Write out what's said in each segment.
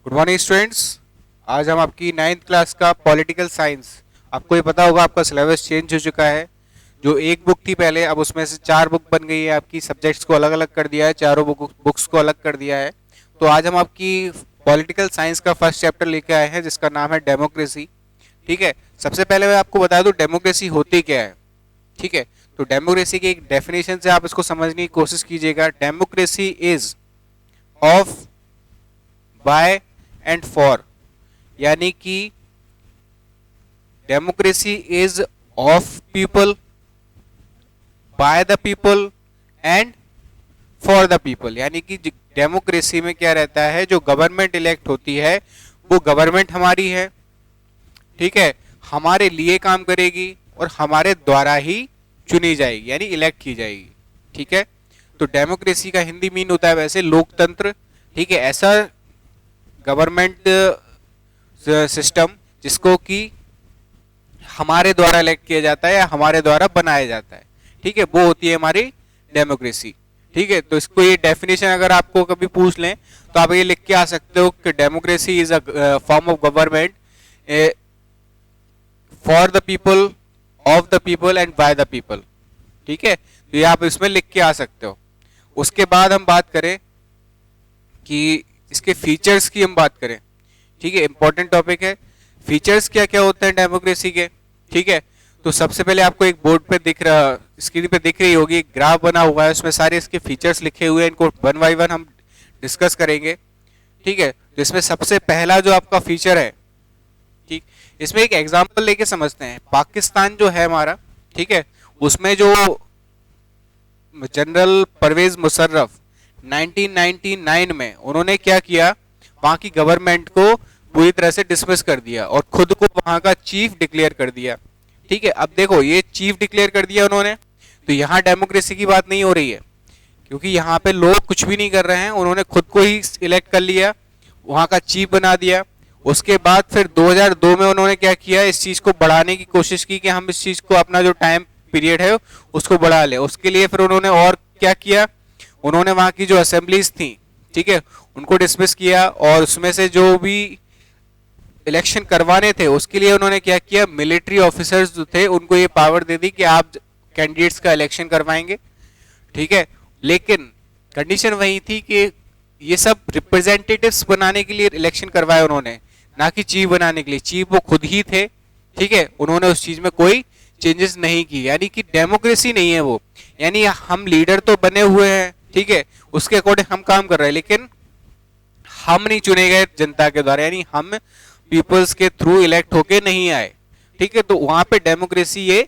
Good morning students. आज हम आपकी 9th क्लास का पॉलिटिकल साइंस, आपको ये पता होगा आपका सिलेबस चेंज हो चुका है। जो एक बुक थी पहले, अब उसमें से 4 बुक बन गई है। आपकी सब्जेक्ट्स को अलग अलग कर दिया है, चारों बुक्स को अलग कर दिया है। तो आज हम आपकी पॉलिटिकल साइंस का फर्स्ट चैप्टर लेके आए हैं जिसका नाम है डेमोक्रेसी। ठीक है, सबसे पहले मैं आपको बता दूं डेमोक्रेसी होती क्या है। ठीक है, तो डेमोक्रेसी की एक डेफिनेशन से आप इसको समझने की कोशिश कीजिएगा। Democracy is of, by and for, यानी कि democracy is of people, by the people and for the people. यानी कि डेमोक्रेसी में क्या रहता है, जो गवर्नमेंट इलेक्ट होती है वो गवर्नमेंट हमारी है, ठीक है, हमारे लिए काम करेगी और हमारे द्वारा ही चुनी जाएगी, यानी इलेक्ट की जाएगी। ठीक है, तो डेमोक्रेसी का हिंदी मीन होता है वैसे लोकतंत्र। ठीक है, ऐसा गवर्नमेंट सिस्टम जिसको कि हमारे द्वारा इलेक्ट किया जाता है या हमारे द्वारा बनाया जाता है। ठीक है, वो होती है हमारी डेमोक्रेसी। ठीक है, तो इसको ये डेफिनेशन अगर आपको कभी पूछ लें तो आप ये लिख के आ सकते हो कि democracy is a form of government for the people, of the people and bye the people. ठीक है, तो ये आप इसमें लिख के आ सकते हो। उसके बाद हम बात करें कि इसके फीचर्स की हम बात करें। ठीक है, इंपॉर्टेंट टॉपिक है। फीचर्स क्या क्या होते हैं डेमोक्रेसी के। ठीक है, तो सबसे पहले आपको एक बोर्ड पे दिख रहा, स्क्रीन पे दिख रही होगी, एक ग्राफ बना हुआ है, उसमें सारे इसके फीचर्स लिखे हुए हैं। इनको वन बाय वन हम डिस्कस करेंगे। ठीक है, तो इसमें सबसे पहला जो आपका फीचर है, ठीक, इसमें एक एग्जांपल लेके समझते हैं। पाकिस्तान जो है हमारा, ठीक है, उसमें जो जनरल परवेज मुशर्रफ 1999 में उन्होंने क्या किया, वहां की गवर्नमेंट को पूरी तरह से डिसमिस कर दिया और खुद को वहां का चीफ डिक्लेयर कर दिया। ठीक है, अब देखो ये चीफ डिक्लेयर कर दिया उन्होंने, तो यहाँ डेमोक्रेसी की बात नहीं हो रही है क्योंकि यहाँ पे लोग कुछ भी नहीं कर रहे हैं, उन्होंने खुद को ही इलेक्ट कर लिया, वहां का चीफ बना दिया। उसके बाद फिर 2002 में उन्होंने क्या किया, इस चीज को बढ़ाने की कोशिश की कि हम इस चीज को अपना जो टाइम पीरियड है उसको बढ़ा ले। उसके लिए फिर उन्होंने और क्या किया, उन्होंने वहां की जो असेंबलीज थी, ठीक है, उनको डिसमिस किया और उसमें से जो भी इलेक्शन करवाने थे उसके लिए उन्होंने क्या किया, मिलिट्री ऑफिसर्स जो थे उनको ये पावर दे दी कि आप कैंडिडेट्स का इलेक्शन करवाएंगे। ठीक है, लेकिन कंडीशन वही थी कि ये सब रिप्रेजेंटेटिव्स बनाने के लिए इलेक्शन करवाए उन्होंने, ना कि चीफ बनाने के लिए। चीफ वो खुद ही थे। ठीक है, उन्होंने उस चीज में कोई चेंजेस नहीं की, यानी कि डेमोक्रेसी नहीं है वो। यानी हम लीडर तो बने हुए हैं, ठीक है, उसके अकॉर्डिंग हम काम कर रहे हैं, लेकिन हम नहीं चुने गए जनता के द्वारा, यानी हम पीपल्स के थ्रू इलेक्ट होके नहीं आए। ठीक है, तो वहां पे डेमोक्रेसी ये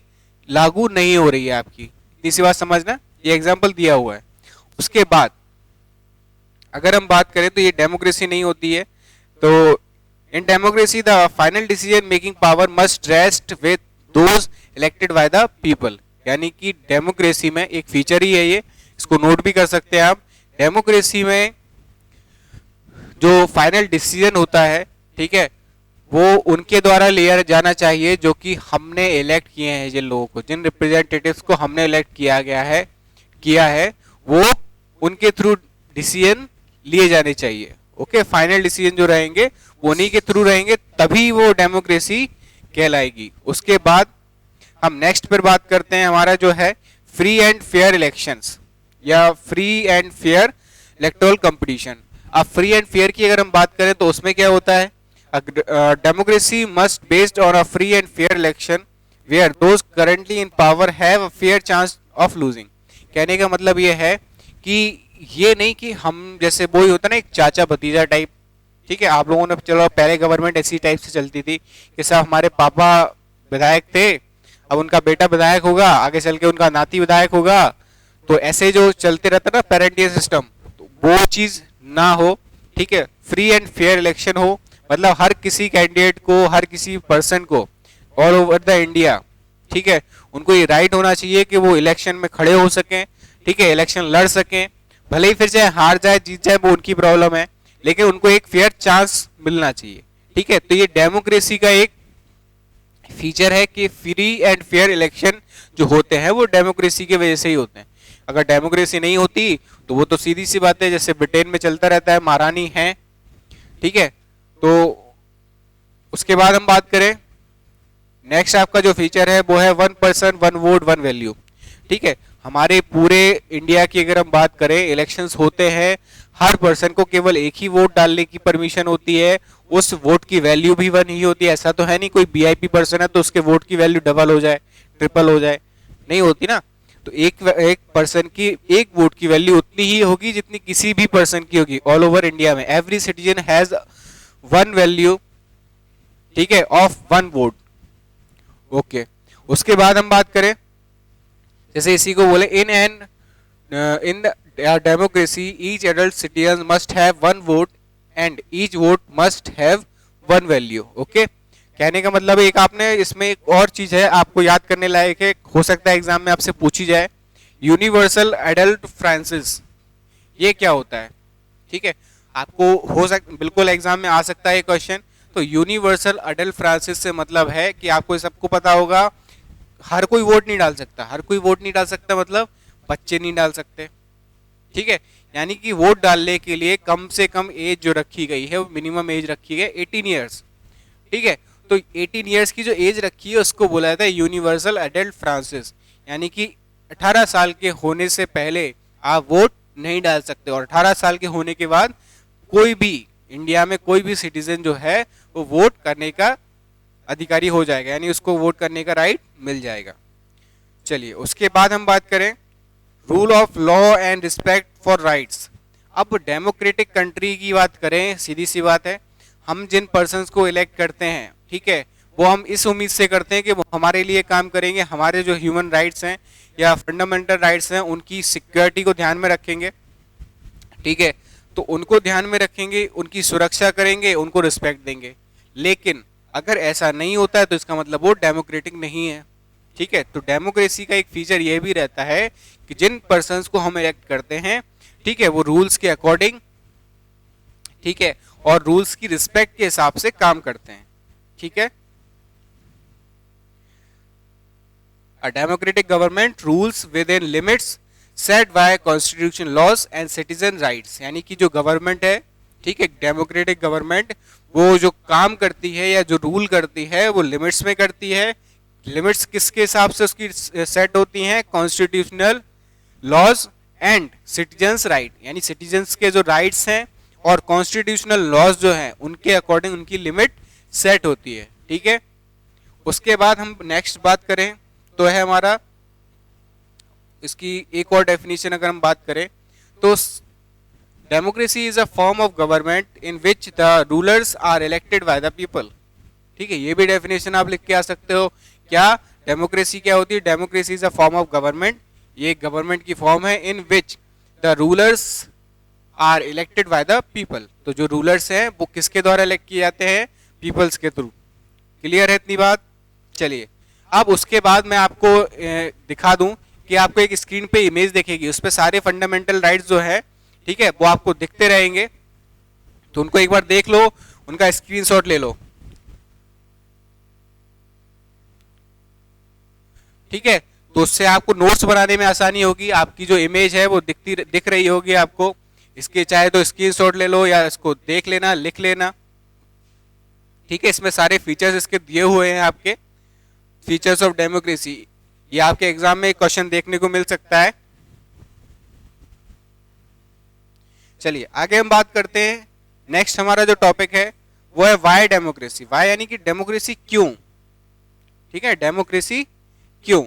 लागू नहीं हो रही है आपकी। इतनी सी बात समझना, ये एग्जांपल दिया हुआ है। उसके बाद अगर हम बात करें तो ये डेमोक्रेसी नहीं होती है। तो in democracy the final decision making power must rest with those elected by the people. यानी कि डेमोक्रेसी में एक फीचर ही है ये, इसको नोट भी कर सकते हैं आप। डेमोक्रेसी में जो फाइनल डिसीजन होता है, ठीक है, वो उनके द्वारा लिया जाना चाहिए जो कि हमने इलेक्ट किए हैं, जिन लोगों को, जिन रिप्रेजेंटेटिव्स को हमने इलेक्ट किया है वो उनके थ्रू डिसीजन लिए जाने चाहिए। ओके, फाइनल डिसीजन जो रहेंगे वो उन्हीं के थ्रू रहेंगे, तभी वो डेमोक्रेसी कहलाएगी। उसके बाद हम नेक्स्ट पर बात करते हैं, हमारा जो है फ्री एंड फेयर इलेक्शंस या free and fair electoral competition. अब फ्री एंड फेयर की अगर हम बात करें तो उसमें क्या होता है, democracy must based on a free and fair election where those currently in power have a fair chance of losing. कहने का मतलब ये है कि ये नहीं कि हम जैसे वो ही होता ना, एक चाचा भतीजा टाइप। ठीक है, आप लोगों ने, चलो पहले गवर्नमेंट ऐसी टाइप से चलती थी कि साहब हमारे पापा विधायक थे, अब उनका बेटा विधायक होगा, आगे चल के उनका नाती विधायक होगा, तो ऐसे जो चलते रहता ना पेरेंटियल सिस्टम, तो वो चीज ना हो। ठीक है, फ्री एंड फेयर इलेक्शन हो, मतलब हर किसी कैंडिडेट को, हर किसी पर्सन को ऑल ओवर द इंडिया, ठीक है, उनको ये राइट होना चाहिए कि वो इलेक्शन में खड़े हो सकें, ठीक है, इलेक्शन लड़ सकें, भले ही फिर चाहे हार जाए जीत जाए वो उनकी प्रॉब्लम है, लेकिन उनको एक फेयर चांस मिलना चाहिए। ठीक है, तो ये डेमोक्रेसी का एक फीचर है कि फ्री एंड फेयर इलेक्शन जो होते हैं वो डेमोक्रेसी की वजह से ही होते हैं। अगर डेमोक्रेसी नहीं होती तो वो तो सीधी सी बात है, जैसे ब्रिटेन में चलता रहता है, महारानी है, ठीक है, तो उसके बाद हम बात करें, नेक्स्ट आपका जो फीचर है वो है 1 पर्सन 1 वोट 1 वैल्यू। ठीक है, हमारे पूरे इंडिया की अगर हम बात करें, इलेक्शंस होते हैं, हर पर्सन को केवल एक ही वोट डालने की परमिशन होती है, उस वोट की वैल्यू भी 1 ही होती है। ऐसा तो है नहीं कोई वीआईपी पर्सन है तो उसके वोट की वैल्यू डबल हो जाए, ट्रिपल हो जाए, नहीं होती ना। तो एक पर्सन की एक वोट की वैल्यू उतनी ही होगी जितनी किसी भी पर्सन की होगी ऑल ओवर इंडिया में। एवरी सिटीजन हैज 1 वैल्यू, ठीक है, ऑफ 1 वोट। ओके, उसके बाद हम बात करें, जैसे इसी को बोले in democracy each adult citizen must have 1 vote and each vote must have 1 value. Okay, कहने का मतलब एक आपने इसमें एक और चीज है आपको याद करने लायक है, हो सकता है एग्जाम में आपसे पूछी जाए, यूनिवर्सल एडल्ट फ्रांसिस, ये क्या होता है? ठीक है, आपको हो सकता बिल्कुल एग्जाम में आ सकता है क्वेश्चन। तो यूनिवर्सल एडल्ट फ्रांसिस से मतलब है कि आपको सबको पता होगा, हर कोई वोट नहीं डाल सकता। हर कोई वोट नहीं डाल सकता मतलब बच्चे नहीं डाल सकते, ठीक है, यानी कि वोट डालने के लिए कम से कम एज जो रखी गई है वो मिनिमम एज रखी है 18 ईयर्स। ठीक है, तो 18 ईयर्स की जो एज रखी है उसको बोला जाता है यूनिवर्सल एडल्ट फ्रांसिस, यानी कि 18 साल के होने से पहले आप वोट नहीं डाल सकते, और 18 साल के होने के बाद कोई भी इंडिया में कोई भी सिटीजन जो है वो वोट करने का अधिकारी हो जाएगा, यानी उसको वोट करने का राइट मिल जाएगा। चलिए, उसके बाद हम बात करें rule of law and respect for rights. अब डेमोक्रेटिक कंट्री की बात करें, सीधी सी बात है, हम जिन पर्सन्स को इलेक्ट करते हैं, ठीक है, वो हम इस उम्मीद से करते हैं कि वो हमारे लिए काम करेंगे, हमारे जो ह्यूमन राइट्स हैं या फंडामेंटल राइट्स हैं उनकी सिक्योरिटी को ध्यान में रखेंगे। ठीक है, तो उनको ध्यान में रखेंगे, उनकी सुरक्षा करेंगे, उनको रिस्पेक्ट देंगे। लेकिन अगर ऐसा नहीं होता है तो इसका मतलब वो डेमोक्रेटिक नहीं है। ठीक है, तो डेमोक्रेसी का एक फीचर ये भी रहता है कि जिन पर्सन्स को हम इलेक्ट करते हैं, ठीक है, वो रूल्स के अकॉर्डिंग, ठीक है, और रूल्स की रिस्पेक्ट के हिसाब से काम करते हैं। ठीक है, a democratic government rules within limits set by constitution laws and citizen rights, यानी कि जो गवर्नमेंट है, ठीक है, डेमोक्रेटिक गवर्नमेंट वो जो काम करती है या जो रूल करती है वो लिमिट्स में करती है। लिमिट्स किसके हिसाब से उसकी सेट होती हैं? Constitutional laws and citizens right, यानी सिटीजन्स के जो राइट्स हैं और कॉन्स्टिट्यूशनल लॉज जो हैं उनके अकॉर्डिंग उनकी लिमिट सेट होती है। ठीक है, उसके बाद हम नेक्स्ट बात करें तो है हमारा, इसकी एक और डेफिनेशन अगर हम बात करें तो democracy is a form of government in which the rulers are elected by the people. ठीक है, ये भी डेफिनेशन आप लिख के आ सकते हो। क्या डेमोक्रेसी क्या होती है? Democracy is a form of government, ये गवर्नमेंट की फॉर्म है in which the rulers are elected by the people. तो जो रूलर्स हैं वो किसके द्वारा इलेक्ट किए जाते हैं? पीपल्स के थ्रू। क्लियर है इतनी बात? चलिए, अब उसके बाद मैं आपको दिखा दूं कि आपको एक स्क्रीन पे इमेज दिखेगी, उस पर सारे फंडामेंटल राइट्स जो है, ठीक है, वो आपको दिखते रहेंगे, तो उनको एक बार देख लो, उनका स्क्रीनशॉट ले लो। ठीक है, तो उससे आपको नोट्स बनाने में आसानी होगी, आपकी जो इमेज है वो दिख रही होगी आपको। इसके चाहे तो स्क्रीनशॉट ले लो या इसको देख लेना, लिख लेना। ठीक है, इसमें सारे फीचर्स इसके दिए हुए हैं आपके, फीचर्स ऑफ डेमोक्रेसी। ये आपके एग्जाम में क्वेश्चन देखने को मिल सकता है। चलिए आगे हम बात करते हैं। नेक्स्ट हमारा जो टॉपिक है वो है वाई डेमोक्रेसी। वाई यानी कि डेमोक्रेसी क्यों। ठीक है, डेमोक्रेसी क्यों,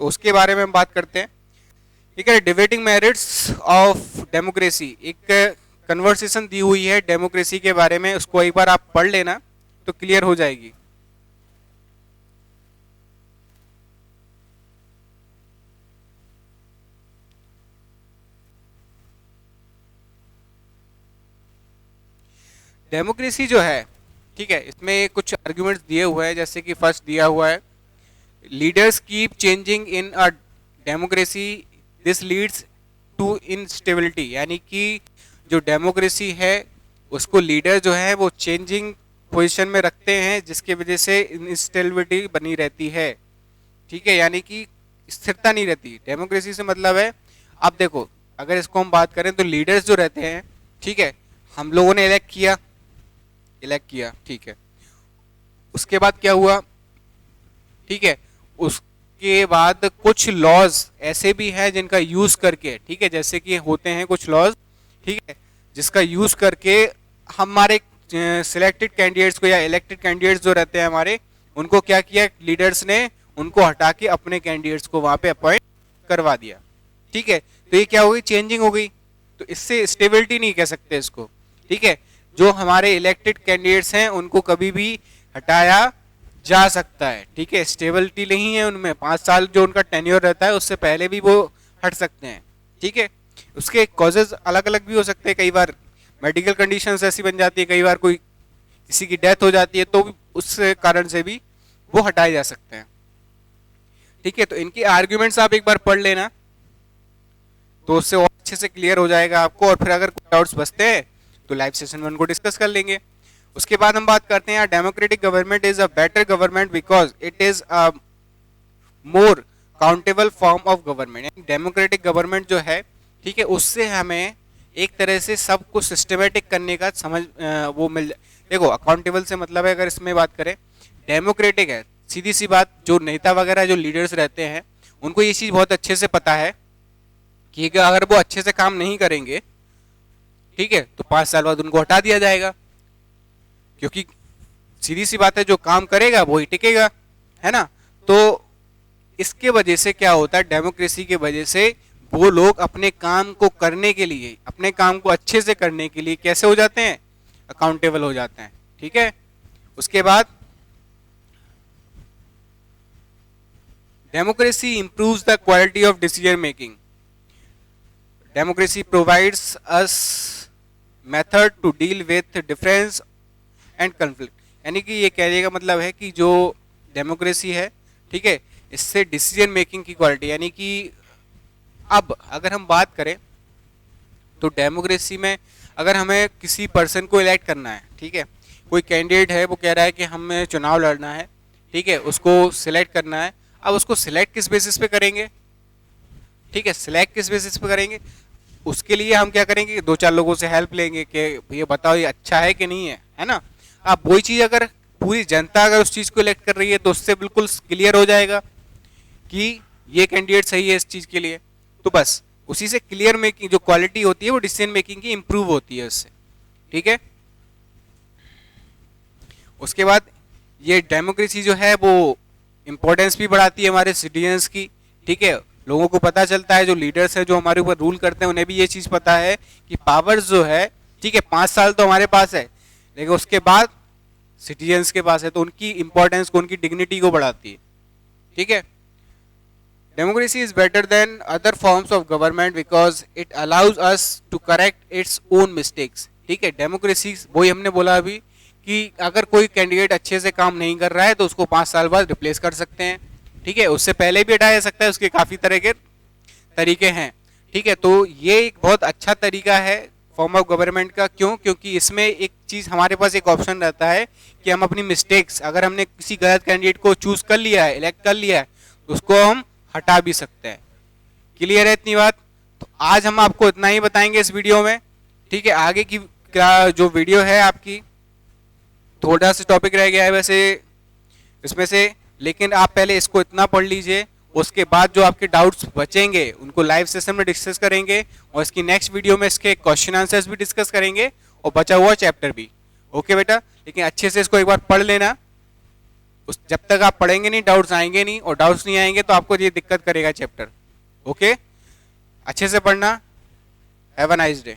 तो उसके बारे में हम बात करते हैं। ठीक है, डिबेटिंग मेरिट्स ऑफ डेमोक्रेसी, एक कन्वर्सेशन दी हुई है डेमोक्रेसी के बारे में, उसको एक बार आप पढ़ लेना तो क्लियर हो जाएगी। डेमोक्रेसी जो है, ठीक है, इसमें कुछ आर्गुमेंट्स दिए हुए हैं, जैसे कि फर्स्ट दिया हुआ है, leaders keep changing in a democracy, this leads to instability, यानी कि जो डेमोक्रेसी है उसको लीडर जो है वो चेंजिंग पोजीशन में रखते हैं, जिसकी वजह से इनस्टेबिलिटी बनी रहती है। ठीक है, यानी कि स्थिरता नहीं रहती। डेमोक्रेसी से मतलब है, अब देखो, अगर इसको हम बात करें तो लीडर्स जो रहते हैं, ठीक है, हम लोगों ने इलेक्ट किया, ठीक है। उसके बाद क्या हुआ, ठीक है, उसके बाद कुछ लॉज ऐसे भी हैं जिनका यूज करके, ठीक है, जैसे कि होते हैं कुछ लॉज, ठीक है, जिसका यूज करके हमारे सिलेक्टेड कैंडिडेट्स को या इलेक्टेड कैंडिडेट्स जो रहते हैं हमारे, उनको क्या किया लीडर्स ने, उनको हटा के अपने कैंडिडेट्स को वहां पे अपॉइंट करवा दिया, ठीक है। तो ये क्या हो गई, चेंजिंग हो गई। तो इससे स्टेबिलिटी नहीं कह सकते इसको, ठीक है। जो हमारे इलेक्टेड कैंडिडेट्स हैं उनको कभी भी हटाया जा सकता है, ठीक है, स्टेबिलिटी नहीं है उनमें, 5 साल जो उनका टेन्योर रहता है उससे पहले भी वो हट सकते हैं, ठीक है। उसके कॉजेज अलग अलग भी हो सकते हैं, कई बार मेडिकल कंडीशंस ऐसी बन जाती है, कई बार कोई किसी की डेथ हो जाती है, तो उस कारण से भी वो हटाए जा सकते हैं, ठीक है। तो इनकी आर्ग्यूमेंट्स आप एक बार पढ़ लेना, तो उससे और अच्छे से क्लियर हो जाएगा आपको, और फिर अगर कोई डाउट्स बचते हैं तो लाइव सेशन में उनको डिस्कस कर लेंगे। उसके बाद हम बात करते हैं democratic government is a better government because it is a more countable form of government. Democratic government जो है, ठीक है, उससे हमें एक तरह से सब कुछ सिस्टमेटिक करने का समझ वो मिल जाए। देखो अकाउंटेबल से मतलब है, अगर इसमें बात करें डेमोक्रेटिक है, सीधी सी बात, जो नेता वगैरह जो लीडर्स रहते हैं उनको ये चीज़ बहुत अच्छे से पता है कि अगर वो अच्छे से काम नहीं करेंगे, ठीक है, तो 5 साल बाद उनको हटा दिया जाएगा, क्योंकि सीधी सी बात है जो काम करेगा वो ही टिकेगा, है ना। तो इसके वजह से क्या होता है, डेमोक्रेसी के वजह से वो लोग अपने काम को करने के लिए, अपने काम को अच्छे से करने के लिए कैसे हो जाते हैं, अकाउंटेबल हो जाते हैं, ठीक है। उसके बाद democracy improves the quality of decision making. Democracy provides us method to deal with difference and conflict. यानी कि ये कहने का मतलब है कि जो डेमोक्रेसी है, ठीक है, इससे डिसीजन मेकिंग की क्वालिटी, यानी कि अब अगर हम बात करें तो डेमोक्रेसी में अगर हमें किसी पर्सन को इलेक्ट करना है, ठीक है, कोई कैंडिडेट है वो कह रहा है कि हमें चुनाव लड़ना है, ठीक है, उसको सिलेक्ट करना है। अब उसको सिलेक्ट किस बेसिस पे करेंगे, ठीक है, सिलेक्ट किस बेसिस पे करेंगे, उसके लिए हम क्या करेंगे, 2-4 लोगों से हेल्प लेंगे कि ये बताओ ये अच्छा है कि नहीं है ना। अब वही चीज़ अगर पूरी जनता अगर उस चीज़ को इलेक्ट कर रही है तो उससे बिल्कुल क्लियर हो जाएगा कि ये कैंडिडेट सही है इस चीज़ के लिए। तो बस उसी से क्लियर मेकिंग जो क्वालिटी होती है वो डिसीजन मेकिंग की इंप्रूव होती है उससे, ठीक है। उसके बाद ये डेमोक्रेसी जो है वो इम्पोर्टेंस भी बढ़ाती है हमारे सिटीजन्स की, ठीक है। लोगों को पता चलता है, जो लीडर्स है जो हमारे ऊपर रूल करते हैं उन्हें भी ये चीज़ पता है कि पावर्स जो है, ठीक है, 5 साल तो हमारे पास है, लेकिन उसके बाद सिटीजन्स के पास है, तो उनकी इंपॉर्टेंस को, उनकी डिग्निटी को बढ़ाती है, ठीक है। Democracy is better than other forms of government because it allows us to correct its own mistakes, ठीक है। डेमोक्रेसी वही हमने बोला अभी कि अगर कोई कैंडिडेट अच्छे से काम नहीं कर रहा है तो उसको 5 साल बाद रिप्लेस कर सकते हैं, ठीक है, उससे पहले भी हटाया जा सकता है, उसके काफ़ी तरह के तरीके हैं, ठीक है। तो ये एक बहुत अच्छा तरीका है फॉर्म ऑफ गवर्नमेंट का। क्यों? क्योंकि इसमें एक चीज़ हमारे पास एक ऑप्शन रहता है कि हम अपनी मिस्टेक्स, अगर हमने किसी गलत कैंडिडेट को चूज कर लिया है, इलेक्ट कर लिया है, तो उसको हम हटा भी सकते हैं। क्लियर है इतनी बात? तो आज हम आपको इतना ही बताएंगे इस वीडियो में, ठीक है। आगे की जो वीडियो है आपकी थोड़ा सा टॉपिक रह गया है वैसे इसमें से, लेकिन आप पहले इसको इतना पढ़ लीजिए, उसके बाद जो आपके डाउट्स बचेंगे उनको लाइव सेशन में डिस्कस करेंगे, और इसकी नेक्स्ट वीडियो में इसके क्वेश्चन आंसर्स भी डिस्कस करेंगे और बचा हुआ चैप्टर भी। ओके बेटा, लेकिन अच्छे से इसको एक बार पढ़ लेना, जब तक आप पढ़ेंगे नहीं डाउट्स आएंगे नहीं, और डाउट्स नहीं आएंगे तो आपको ये दिक्कत करेगा चैप्टर। ओके, अच्छे से पढ़ना। Have a nice day.